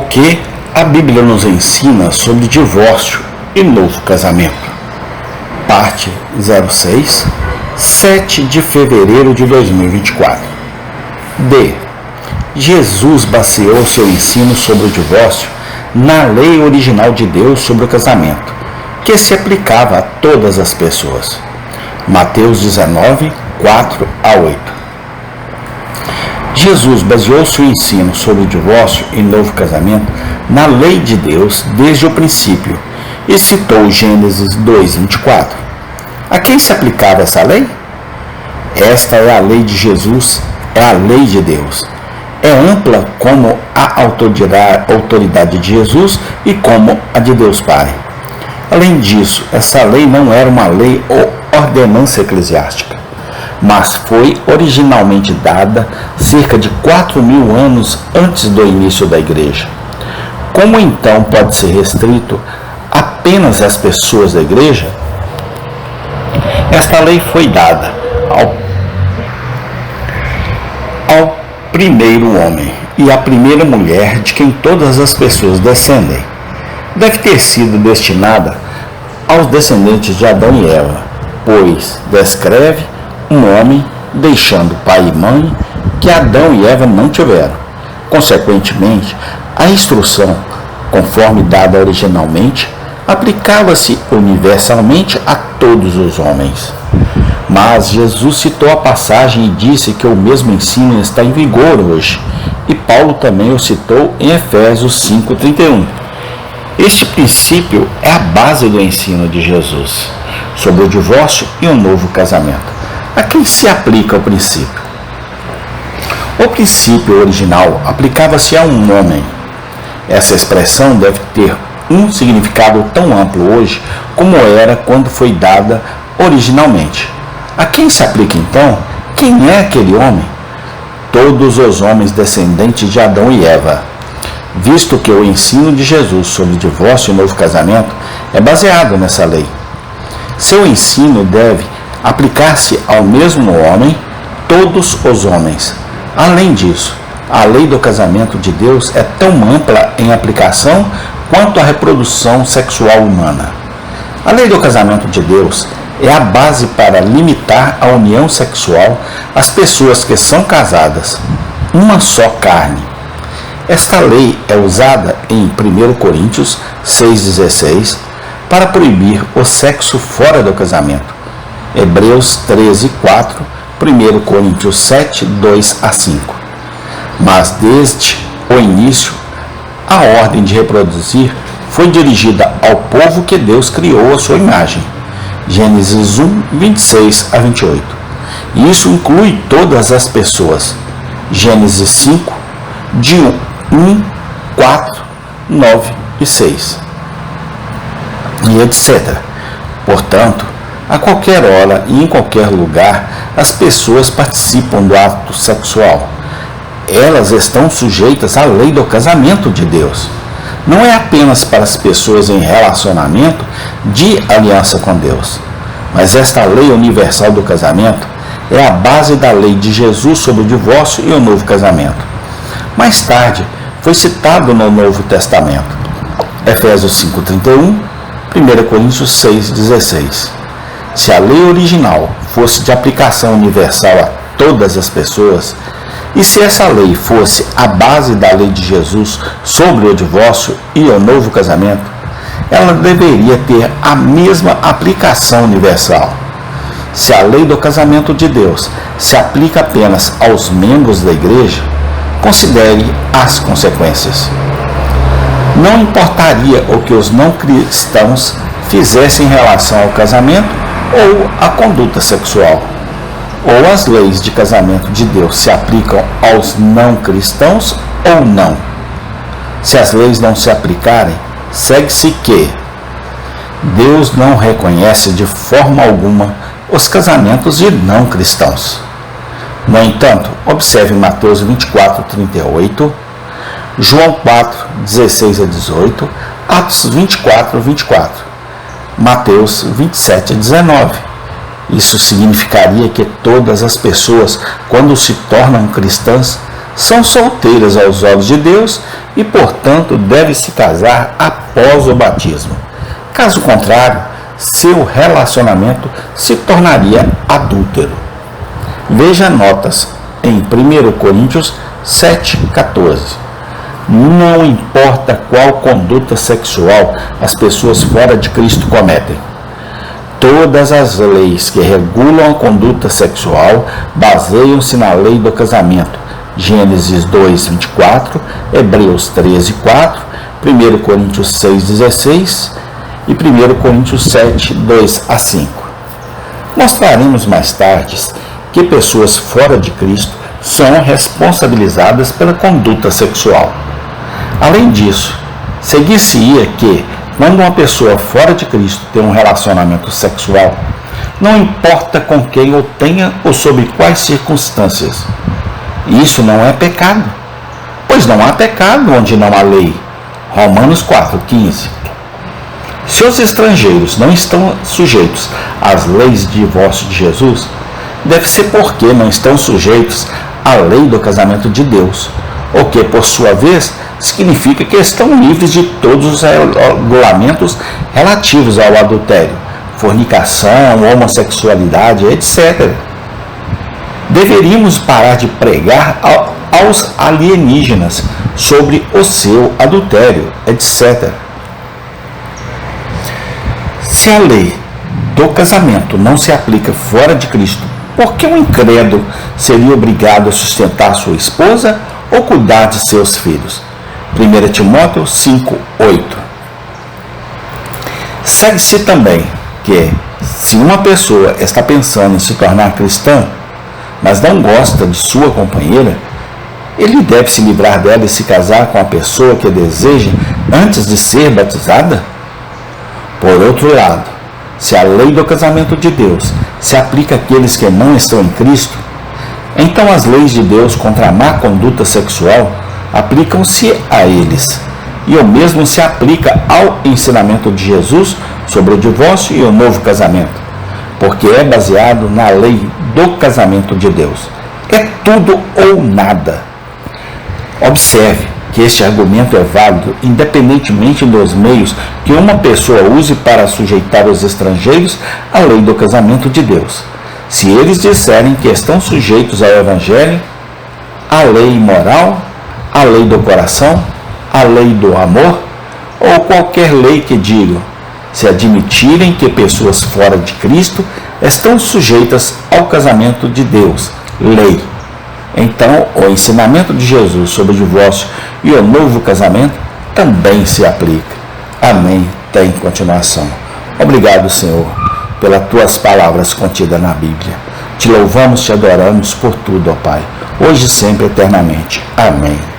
que a Bíblia nos ensina sobre divórcio e novo casamento. Parte 06, 7 de fevereiro de 2024. D. Jesus baseou seu ensino sobre o divórcio na lei original de Deus sobre o casamento, que se aplicava a todas as pessoas. Mateus 19, 4 a 8. Jesus baseou seu ensino sobre o divórcio e novo casamento na lei de Deus desde o princípio e citou Gênesis 2:24. A quem se aplicava essa lei? Esta é a lei de Jesus, é a lei de Deus. É ampla como a autoridade de Jesus e como a de Deus Pai. Além disso, essa lei não era uma lei ou ordenança eclesiástica, mas foi originalmente dada cerca de 4.000 anos antes do início da igreja. Como então pode ser restrito apenas às pessoas da igreja? Esta lei foi dada ao primeiro homem e à primeira mulher de quem todas as pessoas descendem. Deve ter sido destinada aos descendentes de Adão e Eva, pois descreve um homem deixando pai e mãe que Adão e Eva não tiveram. Consequentemente, a instrução, conforme dada originalmente, aplicava-se universalmente a todos os homens. Mas Jesus citou a passagem e disse que o mesmo ensino está em vigor hoje, e Paulo também o citou em Efésios 5:31. Este princípio é a base do ensino de Jesus sobre o divórcio e o novo casamento. A quem se aplica o princípio? O princípio original aplicava-se a um homem. Essa expressão deve ter um significado tão amplo hoje como era quando foi dada originalmente. A quem se aplica então? Quem é aquele homem? Todos os homens descendentes de Adão e Eva, visto que o ensino de Jesus sobre divórcio e novo casamento é baseado nessa lei. Seu ensino deve aplicar-se ao mesmo homem, todos os homens. Além disso, a lei do casamento de Deus é tão ampla em aplicação quanto a reprodução sexual humana. A lei do casamento de Deus é a base para limitar a união sexual às pessoas que são casadas, uma só carne. Esta lei é usada em 1 Coríntios 6,16 para proibir o sexo fora do casamento. Hebreus 13:4, 1 Coríntios 7, 2 a 5. Mas desde o início, a ordem de reproduzir foi dirigida ao povo que Deus criou à sua imagem. Gênesis 1, 26 a 28. E isso inclui todas as pessoas. Gênesis 5, de 1, 4, 9 e 6. E etc. Portanto, a qualquer hora e em qualquer lugar, as pessoas participam do ato sexual. Elas estão sujeitas à lei do casamento de Deus. Não é apenas para as pessoas em relacionamento de aliança com Deus, mas esta lei universal do casamento é a base da lei de Jesus sobre o divórcio e o novo casamento. Mais tarde, foi citado no Novo Testamento. Efésios 5:31, 1 Coríntios 6:16. Se a lei original fosse de aplicação universal a todas as pessoas, e se essa lei fosse a base da lei de Jesus sobre o divórcio e o novo casamento, ela deveria ter a mesma aplicação universal. Se a lei do casamento de Deus se aplica apenas aos membros da igreja, considere as consequências. Não importaria o que os não cristãos fizessem em relação ao casamento ou à conduta sexual. Ou as leis de casamento de Deus se aplicam aos não cristãos ou não. Se as leis não se aplicarem, segue-se que Deus não reconhece de forma alguma os casamentos de não cristãos. No entanto, observe Mateus 24:38, João 4:16-18, Atos 24:24, Mateus 27:19. Isso significaria que todas as pessoas, quando se tornam cristãs, são solteiras aos olhos de Deus e, portanto, deve se casar após o batismo. Caso contrário, seu relacionamento se tornaria adúltero. Veja notas em 1 Coríntios 7,14. Não importa qual conduta sexual as pessoas fora de Cristo cometem. Todas as leis que regulam a conduta sexual baseiam-se na lei do casamento. Gênesis 2:24, Hebreus 13:4, 1 Coríntios 6:16 e 1 Coríntios 7:2-5. Mostraremos mais tarde que pessoas fora de Cristo são responsabilizadas pela conduta sexual. Além disso, seguir-se-ia que, quando uma pessoa fora de Cristo tem um relacionamento sexual, não importa com quem o tenha ou sob quais circunstâncias, isso não é pecado, pois não há pecado onde não há lei. Romanos 4:15. Se os estrangeiros não estão sujeitos às leis de divórcio de Jesus, deve ser porque não estão sujeitos à lei do casamento de Deus, o que, por sua vez, significa que estão livres de todos os regulamentos relativos ao adultério, fornicação, homossexualidade, etc. Deveríamos parar de pregar aos alienígenas sobre o seu adultério, etc. Se a lei do casamento não se aplica fora de Cristo, por que um incrédulo seria obrigado a sustentar sua esposa ou cuidar de seus filhos? 1 Timóteo 5:8. Segue-se também que, se uma pessoa está pensando em se tornar cristã, mas não gosta de sua companheira, ele deve se livrar dela e se casar com a pessoa que deseja antes de ser batizada? Por outro lado, se a lei do casamento de Deus se aplica àqueles que não estão em Cristo, então as leis de Deus contra a má conduta sexual aplicam-se a eles, e o mesmo se aplica ao ensinamento de Jesus sobre o divórcio e o novo casamento, porque é baseado na lei do casamento de Deus. É tudo ou nada. Observe que este argumento é válido independentemente dos meios que uma pessoa use para sujeitar os estrangeiros à lei do casamento de Deus. Se eles disserem que estão sujeitos ao Evangelho, à lei moral, à lei do coração, à lei do amor, ou qualquer lei que diga, se admitirem que pessoas fora de Cristo estão sujeitas ao casamento de Deus, lei, então o ensinamento de Jesus sobre o divórcio e o novo casamento também se aplica. Amém. Tem continuação. Obrigado, Senhor, pelas tuas palavras contidas na Bíblia. Te louvamos, te adoramos por tudo, ó Pai, hoje e sempre, eternamente. Amém.